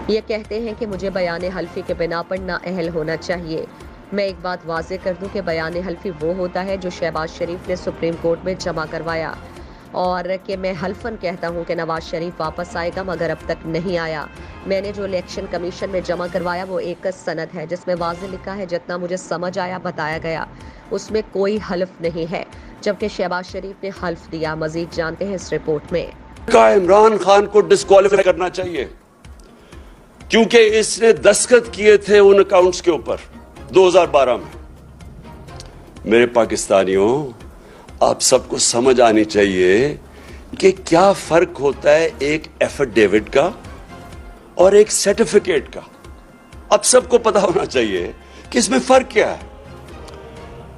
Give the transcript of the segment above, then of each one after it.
یہ کہتے ہیں کہ مجھے بیان حلفی کے بنا پر نااہل ہونا چاہیے۔ میں ایک بات واضح کر دوں کہ بیان حلفی وہ ہوتا ہے جو شہباز شریف نے سپریم کورٹ میں جمع کروایا، اور کہ میں حلفاً کہتا ہوں کہ نواز شریف واپس آئے گا، مگر اب تک نہیں آیا۔ میں نے جو الیکشن کمیشن میں جمع کروایا وہ ایک سند ہے جس میں واضح لکھا ہے، جتنا مجھے سمجھ آیا بتایا گیا، اس میں کوئی حلف نہیں ہے، جبکہ شہباز شریف نے حلف دیا۔ مزید جانتے ہیں اس رپورٹ میں۔ عمران خان کو ڈسکوالیفائی کرنا چاہیے کیونکہ اس نے دستخط کیے تھے ان اکاؤنٹس کے اوپر 2012 میں۔ میرے پاکستانیوں، آپ سب کو سمجھ آنی چاہیے کہ کیا فرق ہوتا ہے ایک ایفیڈیوٹ کا اور ایک سرٹیفکیٹ کا۔ اب سب کو پتا ہونا چاہیے کہ اس میں فرق کیا ہے۔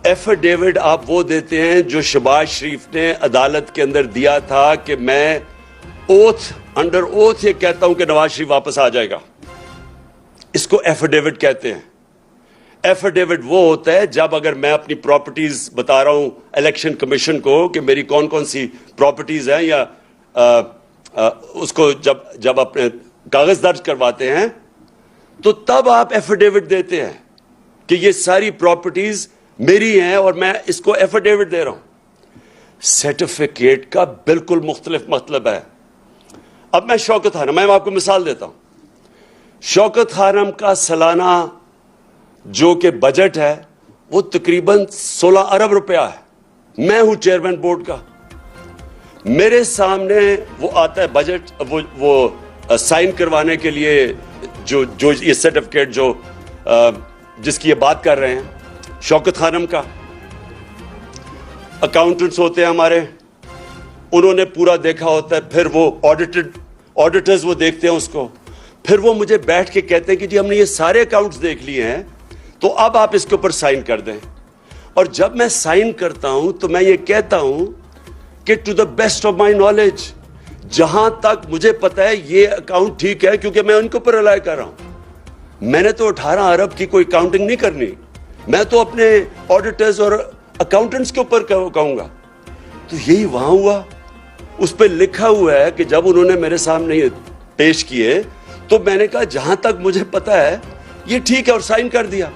ایفیڈیوٹ آپ وہ دیتے ہیں جو شہباز شریف نے عدالت کے اندر دیا تھا کہ میں انڈر اوتھ یہ کہتا ہوں کہ نواز شریف واپس آ جائے گا، اس کو ایفیڈیوٹ کہتے ہیں۔ ایفیڈیوٹ وہ ہوتا ہے جب اگر میں اپنی پراپرٹیز بتا رہا ہوں الیکشن کمیشن کو کہ میری کون کون سی پراپرٹیز ہیں، یا اس کو جب اپنے کاغذ درج کرواتے ہیں تو تب آپ ایفیڈیوٹ دیتے ہیں کہ یہ ساری پراپرٹیز میری ہیں اور میں اس کو ایفیڈیوٹ دے رہا ہوں۔ سرٹیفکیٹ کا بالکل مختلف مطلب ہے۔ اب میں شوکت خانم، میں آپ کو مثال دیتا ہوں۔ شوکت خانم کا سالانہ جو کہ بجٹ ہے وہ تقریباً 16 ارب روپیہ ہے۔ میں ہوں چیئرمین بورڈ کا، میرے سامنے وہ آتا ہے بجٹ، وہ سائن کروانے کے لیے جو یہ سرٹیفکیٹ جس کی یہ بات کر رہے ہیں، شوکت خانم کا۔ اکاؤنٹنٹس ہوتے ہیں ہمارے، انہوں نے پورا دیکھا ہوتا ہے، پھر وہ آڈیٹرز وہ دیکھتے ہیں اس کو، پھر وہ مجھے بیٹھ کے کہتے ہیں کہ جی ہم نے یہ سارے اکاؤنٹس دیکھ لیے ہیں، تو اب آپ اس کے اوپر سائن کر دیں۔ اور جب میں سائن کرتا ہوں تو میں یہ کہتا ہوں کہ to the best of my knowledge, جہاں تک مجھے پتا ہے یہ اکاؤنٹ ٹھیک ہے، کیونکہ میں ان کے اوپر رلائی کر رہا ہوں۔ میں نے تو 18 ارب کی کوئی کاؤنٹنگ نہیں کرنی، میں تو اپنے آڈیٹرز اور اکاؤنٹنٹس کے اوپر کہوں گا۔ تو یہی وہاں ہوا، اس پہ لکھا ہوا ہے کہ جب انہوں نے میرے سامنے یہ پیش کیے تو میں نے کہا جہاں تک مجھے پتا ہے یہ ٹھیک ہے، اور سائن کر دیا۔